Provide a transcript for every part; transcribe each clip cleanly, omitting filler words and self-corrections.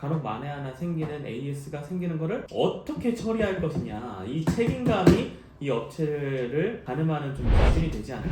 간혹 만에 하나 생기는 AS가 생기는 거를 어떻게 처리할 것이냐, 이 책임감이 이 업체를 가늠하는 좀 기준이 되지 않을까.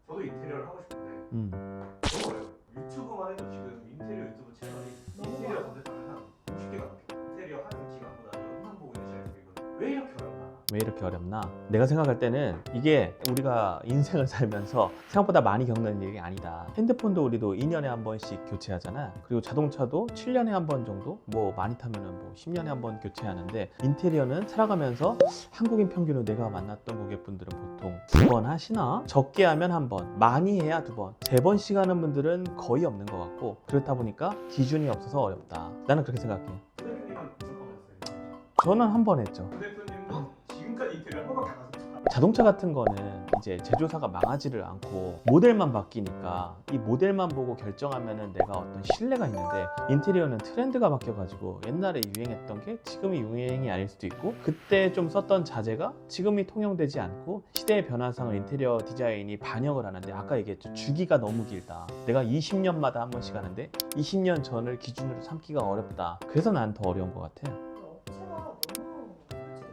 저도 인테리어를 하고 싶은데 너무 어려워요. 유튜브만 해도 지금 인테리어 유튜브 채널이 인테리어 검색하면 한 50개가 넘게. 인테리어 하는 기간보다 영상 보고 있는 시간이 되거든요. 왜 이렇게 어렵나? 왜 이렇게 어렵나? 내가 생각할 때는 이게 우리가 인생을 살면서 생각보다 많이 겪는 일이 아니다. 핸드폰도 우리도 2년에 한 번씩 교체하잖아. 그리고 자동차도 7년에 한 번 정도? 뭐 많이 타면은 뭐 10년에 한 번 교체하는데, 인테리어는 살아가면서 한국인 평균으로 내가 만났던 고객분들은 보통 2번 하시나? 적게 하면 1번, 많이 해야 2번, 3번씩 하는 분들은 거의 없는 것 같고, 그렇다 보니까 기준이 없어서 어렵다. 나는 그렇게 생각해. 부 대표님은 무조건 하셨어요. 저는 1번 했죠. 부 대표님도 지금까지 인테리어 한 번밖에 안 하셨죠? 자동차 같은 거는 이제 제조사가 망하지를 않고 모델만 바뀌니까 이 모델만 보고 결정하면은 내가 어떤 신뢰가 있는데, 인테리어는 트렌드가 바뀌어가지고 옛날에 유행했던 게 지금이 유행이 아닐 수도 있고, 그때 좀 썼던 자재가 지금이 통용되지 않고, 시대의 변화상을 인테리어 디자인이 반영을 하는데, 아까 얘기했죠. 주기가 너무 길다. 내가 20년마다 한 번씩 하는데 20년 전을 기준으로 삼기가 어렵다. 그래서 난 더 어려운 것 같아요. 업체가 너무 솔직히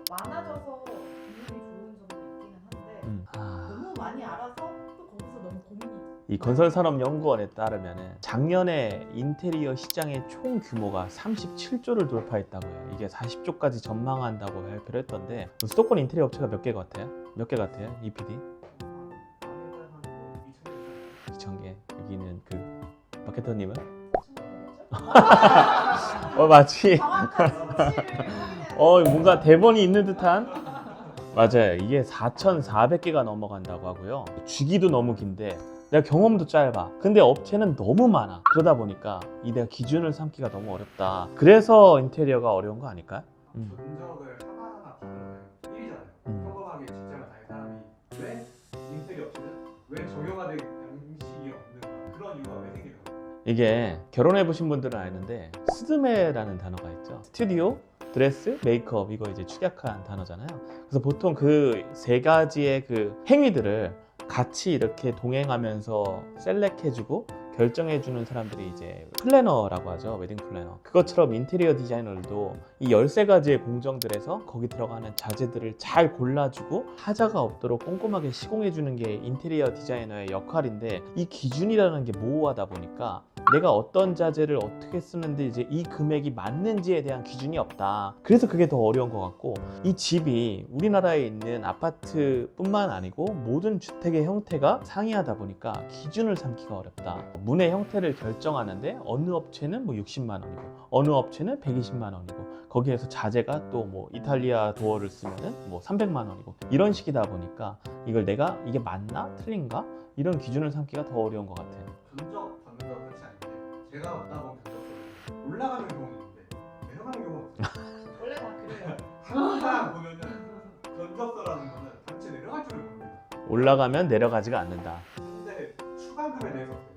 많아져서 기분이 좋은 점도 있기는 한데 너무 많이 알아서 또 거기서 너무 고민이 이 건설산업연구원에 따르면 작년에 인테리어 시장의 총 규모가 37조를 돌파했다고 해요. 이게 40조까지 전망한다고 발표를 했던데, 수도권 인테리어 업체가 몇 개 같아요? 몇 개 같아요? EPD? 2,000개. 여기는 그 마케터님은? 맞지? 정확한 수치를 뭔가 대본이 있는 듯한? 맞아요. 이게 4,400개가 넘어간다고 하고요. 주기도 너무 긴데 내가 경험도 짧아. 근데 업체는 너무 많아. 그러다 보니까 이 내가 기준을 삼기가 너무 어렵다. 그래서 인테리어가 어려운 거 아닐까요? 전적을 하나하나 다루는 일이잖아요. 평범하게 직장을 다니는 사람이 왜 인테리어 업체는 왜 정형화된 양식이 없는가, 그런 이유가 왜 생길까? 이게 결혼해보신 분들은 아는데, 스드메라는 단어가 있죠. 스튜디오, 드레스, 메이크업, 이거 이제 축약한 단어잖아요. 그래서 보통 그 세 가지의 그 행위들을 같이 이렇게 동행하면서 셀렉해주고 결정해주는 사람들이 이제 플래너라고 하죠. 웨딩 플래너. 그것처럼 인테리어 디자이너들도 이 13가지의 공정들에서 거기 들어가는 자재들을 잘 골라주고 하자가 없도록 꼼꼼하게 시공해주는 게 인테리어 디자이너의 역할인데, 이 기준이라는 게 모호하다 보니까 내가 어떤 자재를 어떻게 쓰는데 이제 이 금액이 맞는지에 대한 기준이 없다. 그래서 그게 더 어려운 것 같고, 이 집이 우리나라에 있는 아파트뿐만 아니고 모든 주택의 형태가 상이하다 보니까 기준을 삼기가 어렵다. 문의 형태를 결정하는데 어느 업체는 뭐 60만 원이고 어느 업체는 120만 원이고, 거기에서 자재가 또 뭐 이탈리아 도어를 쓰면은 뭐 300만 원이고, 이런 식이다 보니까 이걸 내가 이게 맞나 틀린가, 이런 기준을 삼기가 더 어려운 것 같아요. 견적 받는다고 끝이 아닌데, 제가 받아본 견적서는 올라가는 경우는 있는데 내려가는 경우는 없어요. 원래 다 그래요. 항상 보면은 견적서라는 거는 단체 내려갈 줄을 모릅니다. 올라가면 내려가지가 않는다. 근데 추가금에 대해서 어때요?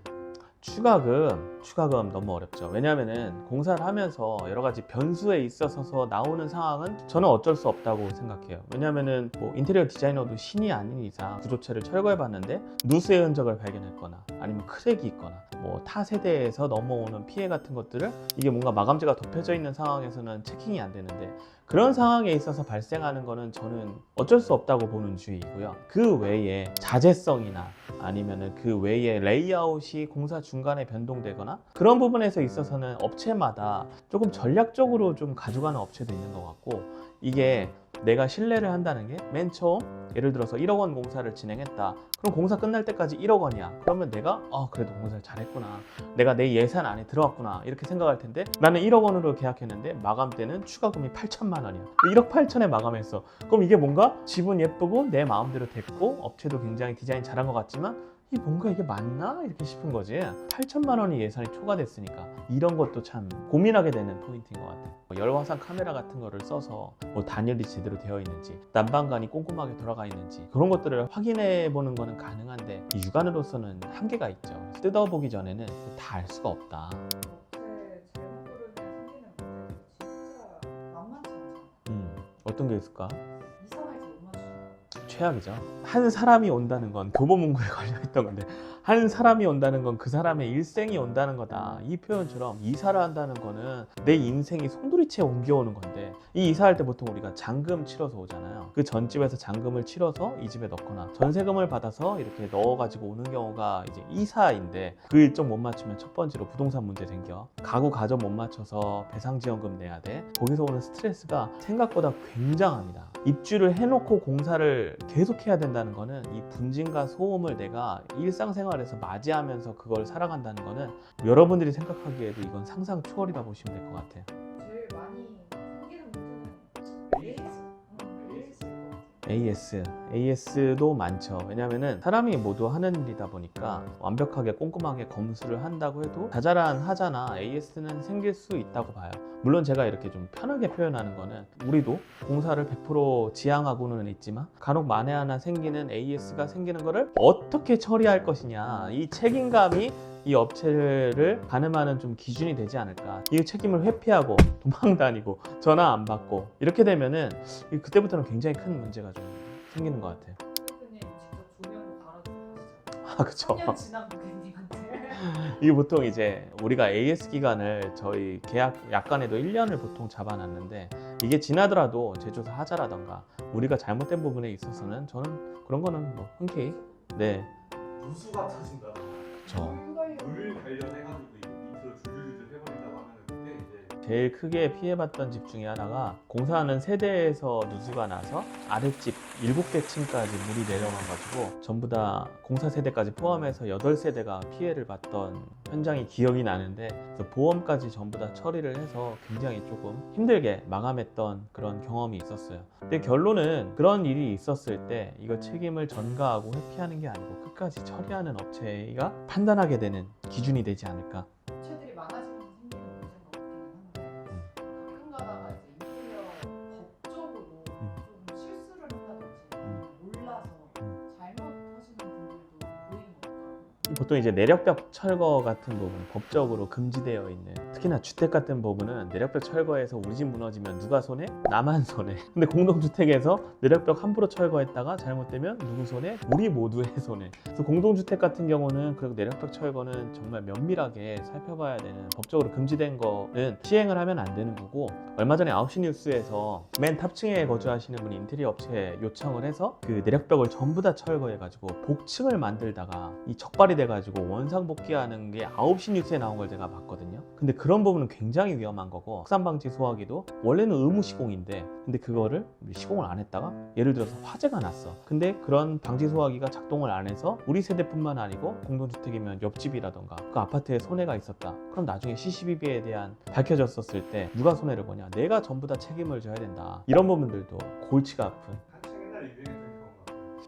추가금 너무 어렵죠. 왜냐하면은 공사를 하면서 여러 가지 변수에 있어서 나오는 상황은 저는 어쩔 수 없다고 생각해요. 왜냐하면은 뭐 인테리어 디자이너도 신이 아닌 이상 구조체를 철거해 봤는데 누수의 흔적을 발견했거나 아니면 크랙이 있거나 뭐 타 세대에서 넘어오는 피해 같은 것들을 이게 뭔가 마감재가 덮여져 있는 상황에서는 체킹이 안 되는데, 그런 상황에 있어서 발생하는 거는 저는 어쩔 수 없다고 보는 주의이고요. 그 외에 자재성이나 아니면은 그 외에 레이아웃이 공사 중간에 변동되거나 그런 부분에서 있어서는 업체마다 조금 전략적으로 좀 가져가는 업체도 있는 것 같고, 이게 내가 신뢰를 한다는 게 맨 처음 예를 들어서 1억 원 공사를 진행했다. 그럼 공사 끝날 때까지 1억 원이야. 그러면 내가 그래도 공사를 잘했구나. 내가 내 예산 안에 들어왔구나. 이렇게 생각할 텐데, 나는 1억 원으로 계약했는데 마감 때는 추가금이 8천만 원이야. 1억 8천에 마감했어. 그럼 이게 뭔가 집은 예쁘고 내 마음대로 됐고 업체도 굉장히 디자인 잘한 것 같지만 뭔가 이게 맞나? 이렇게 싶은 거지. 8천만 원이 예산이 초과됐으니까 이런 것도 참 고민하게 되는 포인트인 것 같아요. 열화상 카메라 같은 거를 써서 뭐 단열이 제대로 되어 있는지, 난방관이 꼼꼼하게 돌아가 있는지, 그런 것들을 확인해 보는 거는 가능한데 이 육안으로서는 한계가 있죠. 뜯어보기 전에는 다 알 수가 없다. 업체 잘못 고르면 생기는 문제도 진짜 만만치 않잖아요. 어떤 게 있을까? 이상하게 못 맞추죠. 최악이죠. 한 사람이 온다는 건 교보문고에 걸려있던 건데 한 사람이 온다는 건 그 사람의 일생이 온다는 거다. 이 표현처럼 이사를 한다는 거는 내 인생이 송두리째 옮겨오는 건데, 이 이사할 때 보통 우리가 잔금 치러서 오잖아요. 그 전집에서 잔금을 치러서 이 집에 넣거나 전세금을 받아서 이렇게 넣어가지고 오는 경우가 이제 이사인데, 그 일정 못 맞추면 첫 번째로 부동산 문제 생겨. 가구 가전 못 맞춰서 배상지원금 내야 돼. 거기서 오는 스트레스가 생각보다 굉장합니다. 입주를 해놓고 공사를 계속해야 된다는 거는, 이 분진과 소음을 내가 일상생활에서 맞이하면서 그걸 살아간다는 거는 여러분들이 생각하기에도 이건 상상 초월이라 보시면 될 것 같아요. 제일 많이 생기는 문제는 AS도 많죠. 왜냐면은 사람이 모두 하는 일이다 보니까 완벽하게 꼼꼼하게 검수를 한다고 해도 자잘한 하자나 AS는 생길 수 있다고 봐요. 물론 제가 이렇게 좀 편하게 표현하는 거는, 우리도 공사를 100% 지향하고는 있지만 간혹 만에 하나 생기는 AS가 생기는 거를 어떻게 처리할 것이냐, 이 책임감이 이 업체를 가늠하는 좀 기준이 되지 않을까. 이 책임을 회피하고 도망 다니고 전화 안 받고 이렇게 되면은 그때부터는 굉장히 큰 문제가 좀 생기는 것 같아요. 대표님 직접 조명도 갈아주고 하시잖아요. 아, 그쵸. 3년 지난 고객님한테. 이게 보통 이제 우리가 AS 기간을 저희 계약 약관에도 1년을 보통 잡아놨는데, 이게 지나더라도 제조사 하자라던가 우리가 잘못된 부분에 있어서는 저는 그런 거는 뭐 흔쾌히 누수가 터진다. 저 물 관련해가지고 이거 밑으로 줄줄줄 해버린다고 하면 그때 이제 제일 크게 피해봤던 집 중에 하나가, 공사하는 세대에서 누수가 나서 아랫집 7개 층까지 물이 내려가가지고 전부 다 공사 세대까지 포함해서 8세대가 피해를 봤던 현장이 기억이 나는데, 그래서 보험까지 전부 다 처리를 해서 굉장히 조금 힘들게 마감했던 그런 경험이 있었어요. 근데 결론은 그런 일이 있었을 때 이거 책임을 전가하고 회피하는 게 아니고 끝까지 처리하는 업체가 판단하게 되는 기준이 되지 않을까. 업체들이 많아지면서 생기는 문제가 없기는 한데, 가끔 가다가 이제 인테리어 법적으로 좀 실수를 한다든지 몰라서 잘못하시는 분들도 보이는 것 같아요. 보통 이제 내력벽 철거 같은 부분, 법적으로 금지되어 있는, 특히나 주택 같은 부분은 내력벽 철거해서 우리 집 무너지면 누가 손해? 나만 손해. 근데 공동주택에서 내력벽 함부로 철거했다가 잘못되면 누구 손해? 우리 모두의 손해. 그래서 공동주택 같은 경우는 그리고 내력벽 철거는 정말 면밀하게 살펴봐야 되는, 법적으로 금지된 거는 시행을 하면 안 되는 거고, 얼마 전에 9시 뉴스에서 맨 탑층에 거주하시는 분이 인테리어 업체에 요청을 해서 그 내력벽을 전부 다 철거해가지고 복층을 만들다가 이 적발이 돼가지고 원상복귀하는 게 9시 뉴스에 나온 걸 제가 봤거든요. 근데 그런 부분은 굉장히 위험한 거고, 확산방지 소화기도 원래는 의무 시공인데, 근데 그거를 시공을 안 했다가 예를 들어서 화재가 났어. 근데 그런 방지 소화기가 작동을 안 해서 우리 세대뿐만 아니고 공동주택이면 옆집이라던가 그 아파트에 손해가 있었다. 그럼 나중에 CCBB에 대한 밝혀졌었을 때 누가 손해를 보냐? 내가 전부 다 책임을 져야 된다. 이런 부분들도 골치가 아픈. 한창 옛날에 유행했던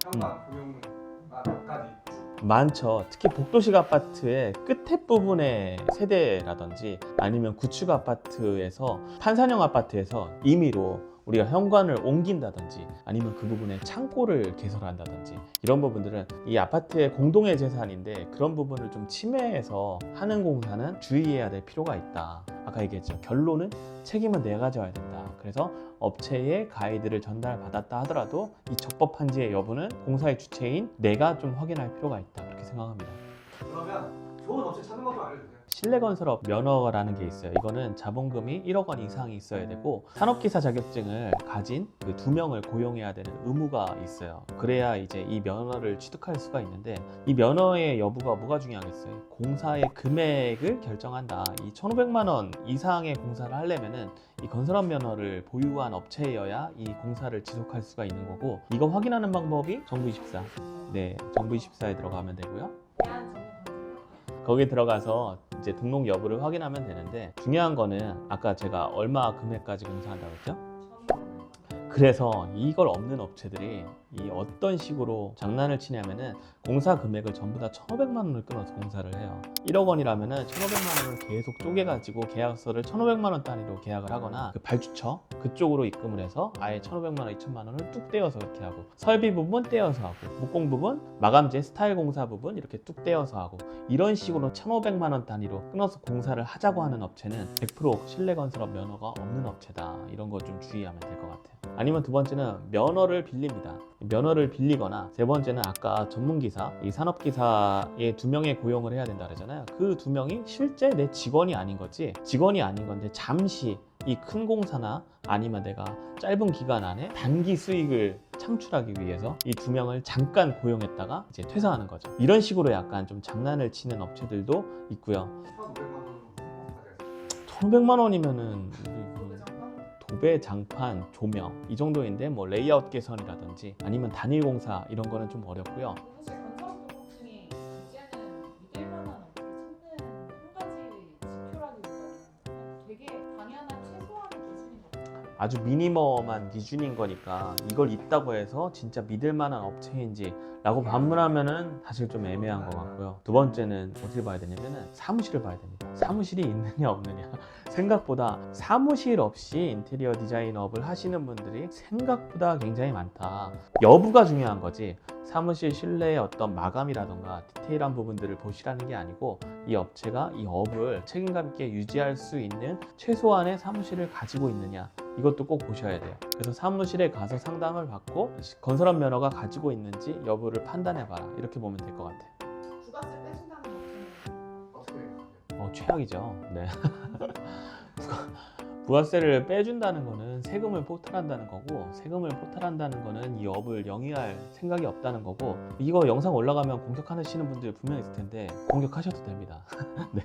경우가 현관 구명까지 많죠. 특히 복도식 아파트의 끝에 부분의 세대라든지 아니면 구축 아파트에서, 판산형 아파트에서 임의로 우리가 현관을 옮긴다든지 아니면 그 부분에 창고를 개설한다든지, 이런 부분들은 이 아파트의 공동의 재산인데 그런 부분을 좀 침해해서 하는 공사는 주의해야 될 필요가 있다. 아까 얘기했죠. 결론은 책임은 내가 져야 된다. 그래서 업체에 가이드를 전달받았다 하더라도 이 적법한지의 여부는 공사의 주체인 내가 좀 확인할 필요가 있다. 그렇게 생각합니다. 그러면 좋은 업체 찾는 것 좀 알려주세요. 실내건설업 면허라는 게 있어요. 이거는 자본금이 1억 원 이상이 있어야 되고, 산업기사 자격증을 가진 그 2명을 고용해야 되는 의무가 있어요. 그래야 이제 이 면허를 취득할 수가 있는데, 이 면허의 여부가 뭐가 중요하겠어요? 공사의 금액을 결정한다. 이 1,500만 원 이상의 공사를 하려면은 이 건설업 면허를 보유한 업체여야 이 공사를 지속할 수가 있는 거고, 이거 확인하는 방법이 정부24. 네, 정부24에 들어가면 되고요. 대한 전문 거기에 들어가서 이제 등록 여부를 확인하면 되는데, 중요한 거는 아까 제가 얼마 금액까지 공사한다고 했죠? 그래서 이걸 없는 업체들이 이 어떤 식으로 장난을 치냐면은, 공사 금액을 전부 다 1,500만 원을 끊어서 공사를 해요. 1억 원이라면은 1,500만 원을 계속 쪼개가지고 계약서를 1,500만 원 단위로 계약을 하거나, 그 발주처 그쪽으로 입금을 해서 아예 1,500만 원, 2,000만 원을 뚝 떼어서 그렇게 하고, 설비 부분 떼어서 하고, 목공 부분, 마감재 스타일 공사 부분 이렇게 뚝 떼어서 하고, 이런 식으로 1,500만 원 단위로 끊어서 공사를 하자고 하는 업체는 100% 실내건설업 면허가 없는 업체다. 이런 거 좀 주의하면 될 것 같아요. 아니면 두 번째는 면허를 빌립니다. 면허를 빌리거나 세 번째는 아까 전문기사, 이 산업기사의 2명의 고용을 해야 된다 그러잖아요. 그 2명이 실제 내 직원이 아닌 거지, 직원이 아닌 건데 잠시 이 큰 공사나 아니면 내가 짧은 기간 안에 단기 수익을 창출하기 위해서 이 2명을 잠깐 고용했다가 이제 퇴사하는 거죠. 이런 식으로 약간 좀 장난을 치는 업체들도 있고요. 1,500만 원이면은 도배, 장판, 조명 이 정도인데 뭐 레이아웃 개선이라든지 아니면 단일 공사 이런 거는 좀 어렵고요. 사실 건설 등록증이 이제는 믿을 만한 업체를 찾는 한 가지 지표라기보다는 되게 당연한 최소한의 기준인 것 같아요. 아주 미니멈한 기준인 거니까 이걸 있다고 해서 진짜 믿을 만한 업체인지 라고 반문하면은 사실 좀 애매한 것 같고요. 두 번째는 어떻게 봐야 되냐면은 사무실을 봐야 됩니다. 사무실이 있느냐 없느냐. 생각보다 사무실 없이 인테리어 디자인업을 하시는 분들이 생각보다 굉장히 많다. 여부가 중요한 거지. 사무실 실내의 어떤 마감이라던가 디테일한 부분들을 보시라는 게 아니고 이 업체가 이 업을 책임감 있게 유지할 수 있는 최소한의 사무실을 가지고 있느냐, 이것도 꼭 보셔야 돼요. 그래서 사무실에 가서 상담을 받고 건설업 면허가 가지고 있는지 여부를 판단해봐라, 이렇게 보면 될 것 같아요. 부가세 빼준다는 업체는 어떻게 생각해요? 최악이죠. 네. 부가세를 빼준다는 거는 세금을 포탈한다는 거고, 세금을 포탈한다는 거는 이 업을 영위할 생각이 없다는 거고, 이거 영상 올라가면 공격하시는 분들 분명히 있을 텐데 공격하셔도 됩니다. 네.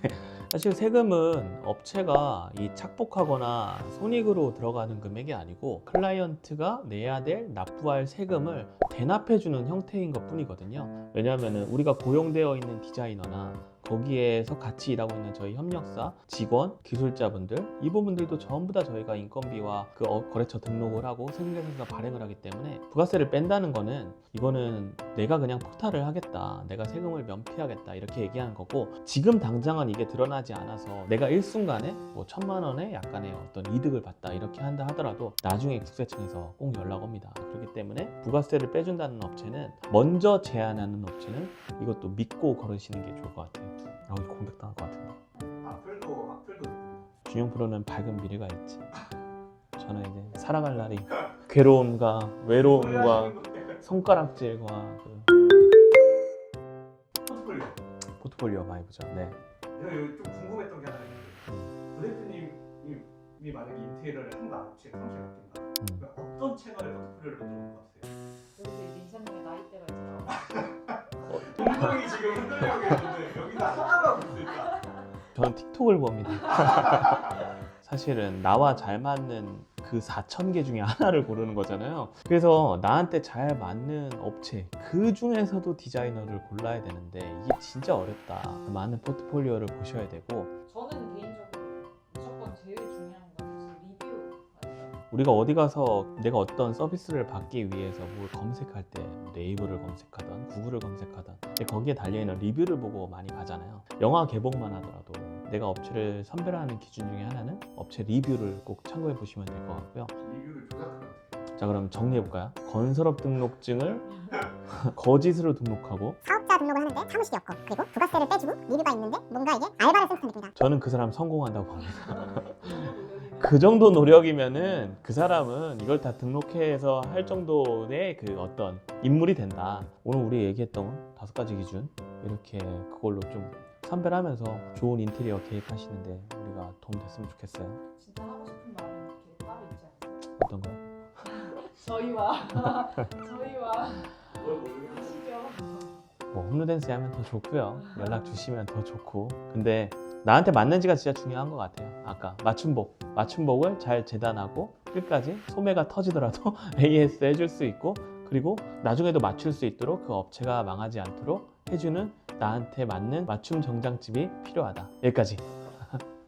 사실 세금은 업체가 이 착복하거나 손익으로 들어가는 금액이 아니고 클라이언트가 내야 될 납부할 세금을 대납해주는 형태인 것 뿐이거든요. 왜냐하면 우리가 고용되어 있는 디자이너나 거기에서 같이 일하고 있는 저희 협력사, 직원, 기술자분들, 이 부분들도 전부 다 저희가 인건비와 그 거래처 등록을 하고 세금계산서 발행을 하기 때문에 부가세를 뺀다는 거는, 이거는 내가 그냥 포탈을 하겠다, 내가 세금을 면피하겠다, 이렇게 얘기하는 거고, 지금 당장은 이게 드러나지 않아서 내가 일순간에 뭐 1,000만 원의 약간의 어떤 이득을 봤다 이렇게 한다 하더라도 나중에 국세청에서 꼭 연락 옵니다. 그렇기 때문에 부가세를 빼준다는 업체는, 먼저 제안하는 업체는 이것도 믿고 걸으시는 게 좋을 것 같아요. 이거 공격당할 것 같은데. 악플도 준영 프로는 밝은 미래가 있지. 저는 이제 살아갈 날이 괴로움과 외로움과 손가락질과 그 포트폴리오 많이 보죠. 네. 제가 여기 좀 궁금했던 게 하나 있는데, 부대표님이 만약에 인테리어를 한다, 업체 사무실 맡긴다, 그러니까 어떤 채널에 포트폴리오를 좀 봤어요? 여기서 이제 이사님의 나이대가 있어요. 동동이 지금 흔들려고 했는데 여기다 하나만 볼 수 있다. 저는 틱톡을 봅니다. 사실은 나와 잘 맞는 그 4,000개 중에 하나를 고르는 거잖아요. 그래서 나한테 잘 맞는 업체, 그 중에서도 디자이너를 골라야 되는데 이게 진짜 어렵다. 많은 포트폴리오를 보셔야 되고, 저는 개인적으로 무조건 제일 중요한 건 사실 리뷰 맞죠? 우리가 어디 가서 내가 어떤 서비스를 받기 위해서 뭘 검색할 때 네이버를 검색하던 구글을 검색하던 거기에 달려있는 리뷰를 보고 많이 가잖아요. 영화 개봉만 하더라도 내가 업체를 선별하는 기준 중에 하나는 업체 리뷰를 꼭 참고해 보시면 될 것 같고요. 리뷰를 조작하면 어떡해요? 자, 그럼 정리해 볼까요? 건설업 등록증을 거짓으로 등록하고, 사업자 등록을 하는데 사무실이 없고, 그리고 부가세를 빼주고 리뷰가 있는데 뭔가 이게 알바를 쓴 듯한 느낌이다. 저는 그 사람 성공한다고 봅니다. 그 정도 노력이면은 그 사람은 이걸 다 등록해서 할 정도의 그 어떤 인물이 된다. 오늘 우리 얘기했던 5가지 기준, 이렇게 그걸로 좀 선별하면서 좋은 인테리어 계획하시는데 우리가 도움 됐으면 좋겠어요. 진짜 하고 싶은 말은 이렇게 따로 있지 않아요? 어떤 거요? 저희와 뭘 모르겠어요. 하시죠. 뭐 홈루댄스 하면 더 좋고요. 연락 주시면 더 좋고. 근데 나한테 맞는지가 진짜 중요한 것 같아요. 아까 맞춤복을 잘 재단하고 끝까지 소매가 터지더라도 AS 해줄 수 있고, 그리고 나중에도 맞출 수 있도록 그 업체가 망하지 않도록 해주는 나한테 맞는 맞춤 정장집이 필요하다. 여기까지.